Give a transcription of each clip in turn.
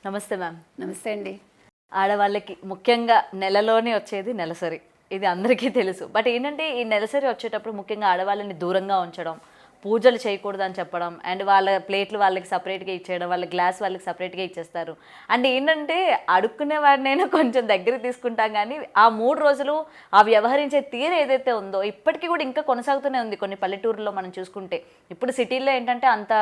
నమస్తే మ్యామ్. నమస్తే అండి. ఆడవాళ్ళకి ముఖ్యంగా నెలలోనే వచ్చేది నెలసరి. ఇది అందరికీ తెలుసు. బట్ ఏంటంటే ఈ నెలసరి వచ్చేటప్పుడు ముఖ్యంగా ఆడవాళ్ళని దూరంగా ఉంచడం, పూజలు చేయకూడదని చెప్పడం, అండ్ వాళ్ళ ప్లేట్లు వాళ్ళకి సపరేట్‌గా ఇచ్చేయడం, వాళ్ళ గ్లాస్ వాళ్ళకి సపరేట్‌గా ఇచ్చేస్తారు. అండ్ ఏంటంటే అడుక్కునే వాడినైనా కొంచెం దగ్గరికి తీసుకుంటాం కానీ, ఆ 3 రోజులు ఆ వ్యవహరించే తీరు ఏదైతే ఉందో ఇప్పటికీ కూడా ఇంకా కొనసాగుతూనే ఉంది కొన్ని పల్లెటూరులో మనం చూసుకుంటే. ఇప్పుడు సిటీల్లో ఏంటంటే అంత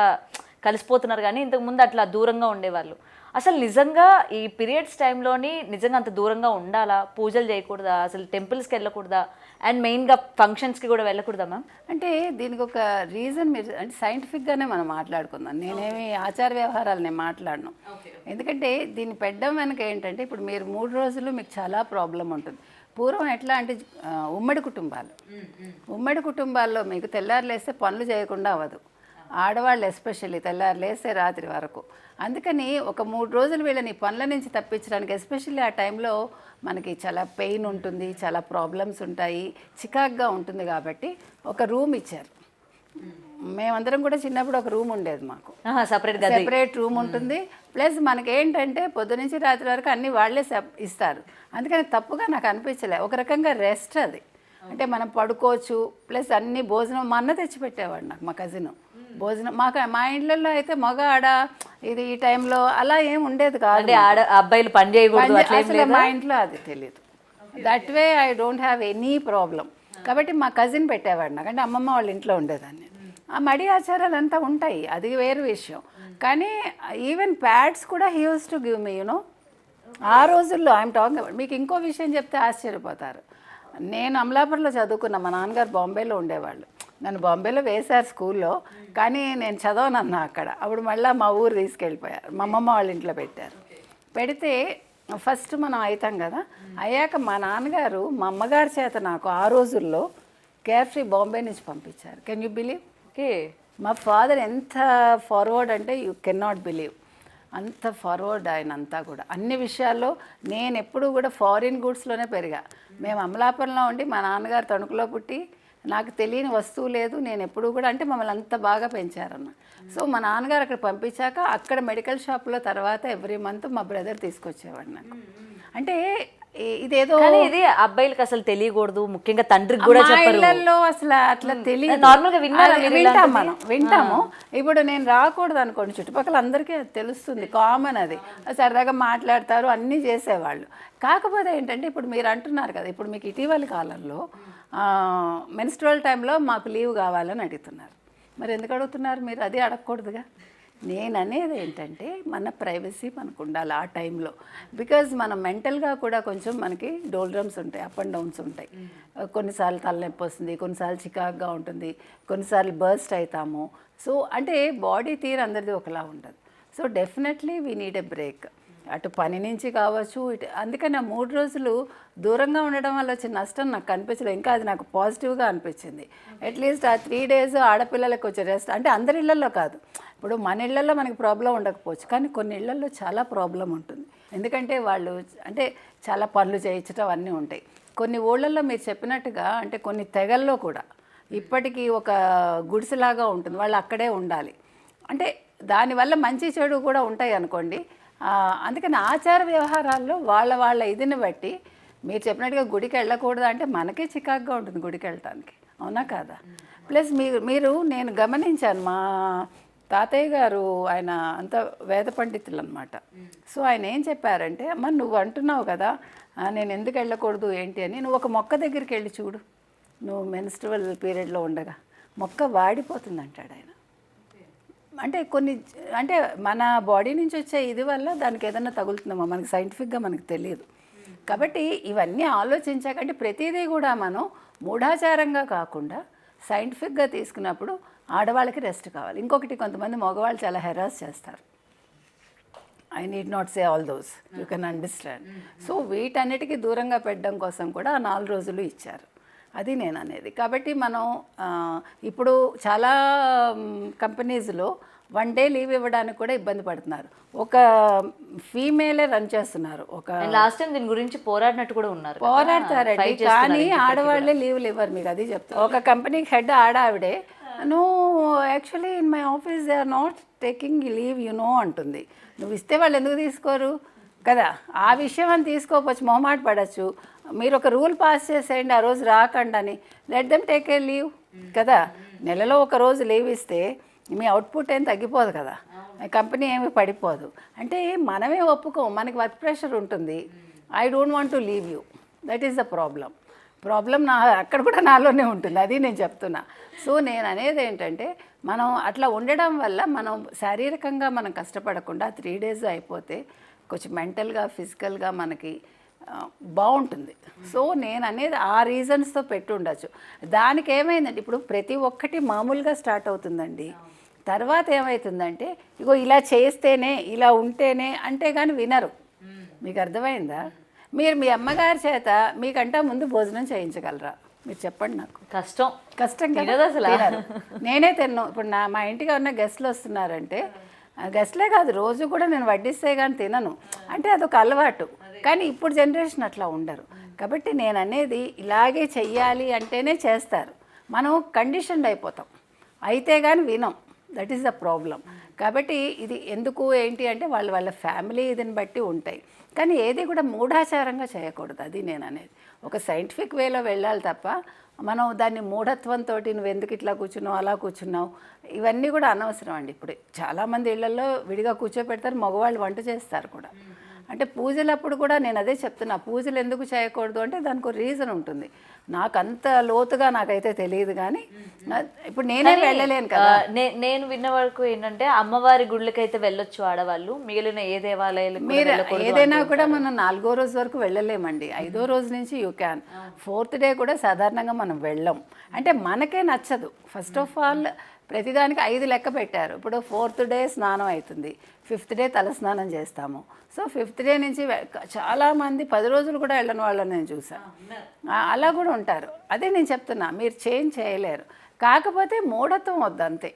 కలిసిపోతున్నారు కానీ ఇంతకుముందు అట్లా దూరంగా ఉండేవాళ్ళు. అసలు నిజంగా ఈ పీరియడ్స్ టైంలోని నిజంగా అంత దూరంగా ఉండాలా? పూజలు చేయకూడదా? అసలు టెంపుల్స్‌కి వెళ్ళకూడదా? అండ్ మెయిన్‌గా ఫంక్షన్స్‌కి కూడా వెళ్ళకూడదా మ్యామ్? అంటే దీనికి ఒక రీజన్ మీరు అంటే సైంటిఫిక్గానే మనం మాట్లాడుకుందాం. నేనేమి ఆచార వ్యవహారాలు నేను మాట్లాడను. ఎందుకంటే దీన్ని పెట్టడం వెనక ఏంటంటే ఇప్పుడు మీరు 3 రోజులు మీకు చాలా ప్రాబ్లం ఉంటుంది. పూర్వం ఎట్లా అంటే ఉమ్మడి కుటుంబాలు. ఉమ్మడి కుటుంబాల్లో మీకు తెల్లారు లేస్తే పనులు చేయకుండా అవ్వదు. ఆడవాళ్ళు ఎస్పెషల్లీ తెల్లారు లేస్తే రాత్రి వరకు. అందుకని ఒక 3 రోజులు వీళ్ళని పనుల నుంచి తప్పించడానికి ఎస్పెషల్లీ ఆ టైంలో మనకి చాలా పెయిన్ ఉంటుంది, చాలా ప్రాబ్లమ్స్ ఉంటాయి, చికాక్గా ఉంటుంది కాబట్టి ఒక రూమ్ ఇచ్చారు. మేమందరం కూడా చిన్నప్పుడు ఒక రూమ్ ఉండేది మాకు. సెపరేట్ రూమ్ ఉంటుంది. ప్లస్ మనకి ఏంటంటే పొద్దు నుంచి రాత్రి వరకు అన్నీ వాళ్ళే ఇస్తారు. అందుకని తప్పుగా నాకు అనిపించలే. ఒక రకంగా రెస్ట్ అది. అంటే మనం పడుకోవచ్చు. ప్లస్ అన్ని భోజనం మా అన్న తెచ్చిపెట్టేవాడు నాకు, మా కజిన్. భోజనం మా ఇండ్లలో అయితే మగ ఆడ ఇది ఈ టైంలో అలా ఏం ఉండేది కాదు. అబ్బాయిలు పని చేయకూడదు అసలు మా ఇంట్లో అది తెలియదు. That way I don't have any problem. కాబట్టి మా కజిన్ పెట్టేవాడు నాకు. అంటే అమ్మమ్మ వాళ్ళ ఇంట్లో ఉండేదాన్ని. ఆ మడి ఆచారాలు అంతా ఉంటాయి, అది వేరు విషయం. కానీ ఈవెన్ ప్యాడ్స్ కూడా he use to give me you know. ఆ రోజుల్లో ఐఎమ్ టాకింగ్ అబౌట్. మీకు ఇంకో విషయం చెప్తే ఆశ్చర్యపోతారు. నేను అమలాపురంలో చదువుకున్న, మా నాన్నగారు బాంబేలో ఉండేవాళ్ళు. నన్ను బాంబేలో వేశారు స్కూల్లో, కానీ నేను చదవనన్నా అక్కడ. అప్పుడు మళ్ళీ మా ఊరు తీసుకెళ్ళిపోయారు. మా అమ్మమ్మ వాళ్ళ ఇంట్లో పెట్టారు. పెడితే ఫస్ట్ మనం అవుతాం కదా. అయ్యాక మా నాన్నగారు మా అమ్మగారి చేత నాకు ఆ రోజుల్లో కేర్ఫ్రీ బాంబే నుంచి పంపించారు. Can you believe? ఓకే. మా ఫాదర్ ఎంత ఫార్వర్డ్ అంటే యూ కెన్ నాట్ బిలీవ్. అంత ఫార్వర్డ్ ఆయన అంతా కూడా అన్ని విషయాల్లో. నేను ఎప్పుడూ కూడా ఫారిన్ గూడ్స్లోనే పెరిగా. మేము అమలాపురంలో ఉండి మా నాన్నగారు తణుకులో పుట్టి నాకు తెలియని వస్తువు లేదు. నేను ఎప్పుడూ కూడా అంటే మమ్మల్ని అంత బాగా పెంచారన్న. సో మా నాన్నగారు అక్కడ పంపించాక అక్కడ మెడికల్ షాప్లో తర్వాత ఎవ్రీ మంత్ మా బ్రదర్ తీసుకొచ్చేవాడు నాకు. అంటే ఇదేదో ఇది అబ్బాయిలకు అసలు తెలియకూడదు, ముఖ్యంగా తండ్రికి కూడా చెప్పరు. ఇళ్లలో అసలు అట్లా తెలియదు. నార్మల్గా వింటాం మనం, వింటాము. ఇప్పుడు నేను రాకూడదు అనుకోండి, చుట్టుపక్కల అందరికీ అది తెలుస్తుంది, కామన్ అది. సరదాగా మాట్లాడతారు, అన్నీ చేసేవాళ్ళు. కాకపోతే ఏంటంటే ఇప్పుడు మీరు అంటున్నారు కదా, ఇప్పుడు మీకు ఇటీవలి కాలంలో మెన్స్ట్రువల్ టైంలో మాకు లీవ్ కావాలని అడుగుతున్నారు. మరి ఎందుకు అడుగుతున్నారు మీరు? అది అడగకూడదుగా. నేను అనేది ఏంటంటే మన ప్రైవసీ మనకు ఉండాలి ఆ టైంలో. బికాజ్ మనం మెంటల్గా కూడా కొంచెం మనకి డోల్డ్రమ్స్ ఉంటాయి, అప్ అండ్ డౌన్స్ ఉంటాయి. కొన్నిసార్లు తలనొప్పి వస్తుంది, కొన్నిసార్లు చికాక్గా ఉంటుంది, కొన్నిసార్లు బర్స్ట్ అవుతాము. సో అంటే బాడీ తీరు అందరిది ఒకలా ఉండదు. So definitely we need a break. అటు పని నుంచి కావచ్చు, ఇటు. అందుకని ఆ 3 రోజులు దూరంగా ఉండడం వల్ల వచ్చిన నష్టం నాకు కనిపించలేదు. ఇంకా అది నాకు పాజిటివ్గా అనిపించింది. అట్లీస్ట్ ఆ 3 days ఆడపిల్లలకు వచ్చే రెస్ట్. అంటే అందరి ఇళ్లలో కాదు. ఇప్పుడు మన ఇళ్లలో మనకి ప్రాబ్లం ఉండకపోవచ్చు, కానీ కొన్ని ఇళ్లలో చాలా ప్రాబ్లం ఉంటుంది. ఎందుకంటే వాళ్ళు అంటే చాలా పనులు చేయించడం అన్నీ ఉంటాయి. కొన్ని ఊళ్ళల్లో మీరు చెప్పినట్టుగా అంటే కొన్ని తెగల్లో కూడా ఇప్పటికీ ఒక గుడిసెలాగా ఉంటుంది, వాళ్ళు అక్కడే ఉండాలి. అంటే దానివల్ల మంచి చెడు కూడా ఉంటాయి అనుకోండి. అందుకని ఆచార వ్యవహారాల్లో వాళ్ళ ఇదిని బట్టి మీరు చెప్పినట్టుగా గుడికి వెళ్ళకూడదు అంటే మనకే చికాకుగా ఉంటుంది గుడికి వెళ్ళటానికి, అవునా కాదా? ప్లస్ మీరు నేను గమనించాను, మా తాతయ్య గారు ఆయన అంత వేద పండితులు అనమాట. సో ఆయన ఏం చెప్పారంటే, అమ్మ నువ్వు అంటున్నావు కదా నేను ఎందుకు వెళ్ళకూడదు ఏంటి అని, నువ్వు ఒక మొక్క దగ్గరికి వెళ్ళి చూడు, నువ్వు మెన్స్ట్రువల్ పీరియడ్లో ఉండగా మొక్క వాడిపోతుంది అంటాడు ఆయన. అంటే కొన్ని అంటే మన బాడీ నుంచి వచ్చే ఇది వల్ల దానికి ఏదైనా తగులుతుందేమో, మనకి సైంటిఫిక్గా మనకు తెలియదు. కాబట్టి ఇవన్నీ ఆలోచించాకంటే ప్రతిదీ కూడా మనం మూఢాచారంగా కాకుండా సైంటిఫిక్గా తీసుకున్నప్పుడు ఆడవాళ్ళకి రెస్ట్ కావాలి. ఇంకొకటి, కొంతమంది మగవాళ్ళు చాలా హెరాస్ చేస్తారు. I need not say all those, you can understand. So వీటన్నిటికీ దూరంగా పెట్టడం కోసం కూడా 4 రోజులు ఇచ్చారు. అది నేను అనేది. కాబట్టి మనం ఇప్పుడు చాలా కంపెనీస్లో 1 day లీవ్ ఇవ్వడానికి కూడా ఇబ్బంది పడుతున్నారు. ఒక ఫీమేలే రన్ చేస్తున్నారు. ఒక లాస్ట్ టైం దీని గురించి పోరాడినట్టు కూడా ఉన్నారు, పోరాడతారండి. కానీ ఆడవాళ్ళే లీవ్లు ఇవ్వరు. మీకు అది చెప్తారు. ఒక కంపెనీకి హెడ్ ఆడావిడే, no actually in my office they are not taking leave అంటుంది. నువ్వు ఇస్తే వాళ్ళు ఎందుకు తీసుకోరు కదా, ఆ విషయం అని తీసుకోవచ్చు, మొహమాట పడచ్చు. మీరు ఒక రూల్ పాస్ చేసేయండి, ఆ రోజు రాకండి అని, let them take a leave కదా. నెలలో ఒక రోజు లీవ్ ఇస్తే మీ అవుట్పుట్ ఏం తగ్గిపోదు కదా, కంపెనీ ఏమి పడిపోదు. అంటే మనమే ఒప్పుకోం, మనకి వర్క్ ప్రెషర్ ఉంటుంది. I don't want to leave you, that is the problem నా అక్కడ కూడా నాలోనే ఉంటుంది, అది నేను చెప్తున్నా. సో నేను అనేది ఏంటంటే మనం అట్లా ఉండడం వల్ల మనం శారీరకంగా మనం కష్టపడకుండా 3 days అయిపోతే కొంచెం మెంటల్గా ఫిజికల్గా మనకి బాగుంటుంది. సో నేను అనేది ఆ రీజన్స్తో పెట్టి ఉండొచ్చు. దానికి ఏమైందంటే ఇప్పుడు ప్రతి ఒక్కటి మామూలుగా స్టార్ట్ అవుతుందండి. తర్వాత ఏమవుతుందంటే ఇగో ఇలా చేస్తేనే ఇలా ఉంటేనే అంటే కానీ వినరు. మీకు అర్థమైందా? మీరు మీ అమ్మగారి చేత మీకంటా ముందు భోజనం చేయించగలరా? మీరు చెప్పండి నాకు. కష్టం కదా అసలు. నేనే తిన్నాను. ఇప్పుడు మా ఇంటికి ఉన్న గెస్ట్లు వస్తున్నారంటే, గెస్ట్లే కాదు రోజు కూడా నేను వడ్డిస్తే కానీ తినను. అంటే అదొక అలవాటు. కానీ ఇప్పుడు జనరేషన్ అట్లా ఉండరు. కాబట్టి నేను అనేది ఇలాగే చెయ్యాలి అంటేనే చేస్తారు. మనం కండిషన్డ్ అయిపోతాం, అయితే కానీ వినం. That is the problem. కాబట్టి ఇది ఎందుకు ఏంటి అంటే వాళ్ళ ఫ్యామిలీ ఇదిని బట్టి ఉంటాయి. కానీ ఏది కూడా మూఢాచారంగా చేయకూడదు, అది నేను అనేది. ఒక సైంటిఫిక్ వేలో వెళ్ళాలి తప్ప మనం దాన్ని మూఢత్వంతో నువ్వు ఎందుకు ఇట్లా కూర్చున్నావు అలా కూర్చున్నావు ఇవన్నీ కూడా అనవసరం అండి. ఇప్పుడు చాలామంది ఇళ్లలో విడిగా కూర్చోపెడతారు, మగవాళ్ళు వంట చేస్తారు కూడా. అంటే పూజలప్పుడు కూడా నేను అదే చెప్తున్నా, పూజలు ఎందుకు చేయకూడదు అంటే దానికి ఒక రీజన్ ఉంటుంది. నాకు అంత లోతుగా నాకైతే తెలియదు, కానీ ఇప్పుడు నేనే వెళ్ళలేను కదా. నేను విన్న వరకు ఏంటంటే అమ్మవారి గుళ్ళకైతే వెళ్ళొచ్చు ఆడవాళ్ళు, మిగిలిన ఏ దేవాలయాలకు మీరు ఏదైనా కూడా మనం 4వ రోజు వరకు వెళ్ళలేమండి. 5వ రోజు నుంచి యూ క్యాన్. 4th డే కూడా సాధారణంగా మనం వెళ్ళం. అంటే మనకే నచ్చదు. ఫస్ట్ ఆఫ్ ఆల్ ప్రతిదానికి 5 లెక్క పెట్టారు. ఇప్పుడు 4th డే స్నానం అవుతుంది, 5th డే తల స్నానం చేస్తాము. సో 5th డే నుంచి చాలామంది 10 రోజులు కూడా వెళ్ళని వాళ్ళని నేను చూసాను. అలా కూడా ఉంటారు. అదే నేను చెప్తున్నా, మీరు చేంజ్ చేయలేరు. కాకపోతే మూఢత్వం వద్దు అంతే.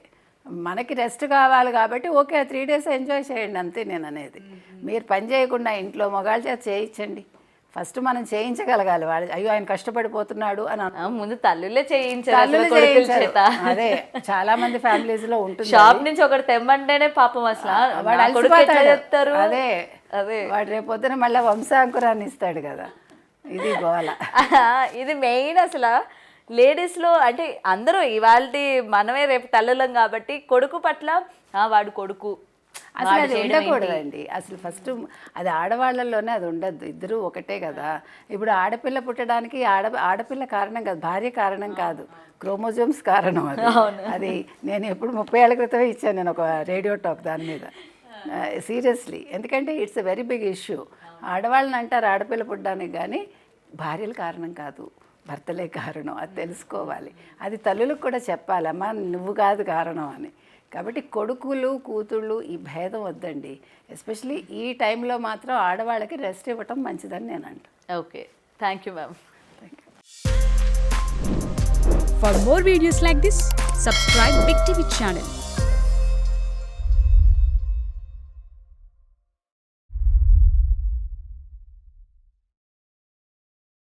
మనకి రెస్ట్ కావాలి కాబట్టి ఓకే 3 days ఎంజాయ్ చేయండి అంతే నేను అనేది. మీరు పని చేయకుండా ఇంట్లో మగాళ్ళ చేత చేయించండి. ఫస్ట్ మనం చేయించగలగాలి. వాళ్ళు అయ్యో ఆయన కష్టపడిపోతున్నాడు అని ముందు తల్లులే చేయించారు. అదే చాలా మంది ఫ్యామిలీస్ లో ఉంటుంది. షాప్ నుంచి ఒకటి తెమ్మంటేనే పాపం అసలు చెప్తారు. అదే వాడు రేపొద్దున మళ్ళీ వంశాంకురాన్ని ఇస్తాడు కదా, ఇది గోల. ఇది మెయిన్ అసలు లేడీస్లో. అంటే అందరూ ఇవాళ మనమే రేపు తల్లులం కాబట్టి కొడుకు పట్ల వాడు కొడుకు అసలు అది ఉండకూడదండి. అసలు ఫస్ట్ అది ఆడవాళ్ళల్లోనే అది ఉండద్దు. ఇద్దరు ఒకటే కదా. ఇప్పుడు ఆడపిల్ల పుట్టడానికి ఆడపిల్ల కారణం కాదు, భార్య కారణం కాదు, క్రోమోజోమ్స్ కారణం. అది నేను ఎప్పుడు 30 ఏళ్ల క్రితమే ఇచ్చాను నేను ఒక రేడియో టాక్ దాని మీద, సీరియస్లీ. ఎందుకంటే it's a very big issue. ఆడవాళ్ళని అంటారు ఆడపిల్ల పుట్టడానికి, కానీ భార్యలు కారణం కాదు, భర్తలే కారణం. అది తెలుసుకోవాలి. అది తల్లులకు కూడా చెప్పాలమ్మా, నువ్వు కాదు కారణం అని. కాబట్టి కొడుకులు కూతుళ్ళు ఈ భేదం వద్దండి. ఎస్పెషలీ ఈ టైంలో మాత్రం ఆడవాళ్ళకి రెస్ట్ ఇవ్వటం మంచిదని నేను అంట. Okay, thank you ma'am. For more videos like this, subscribe Big TV channel.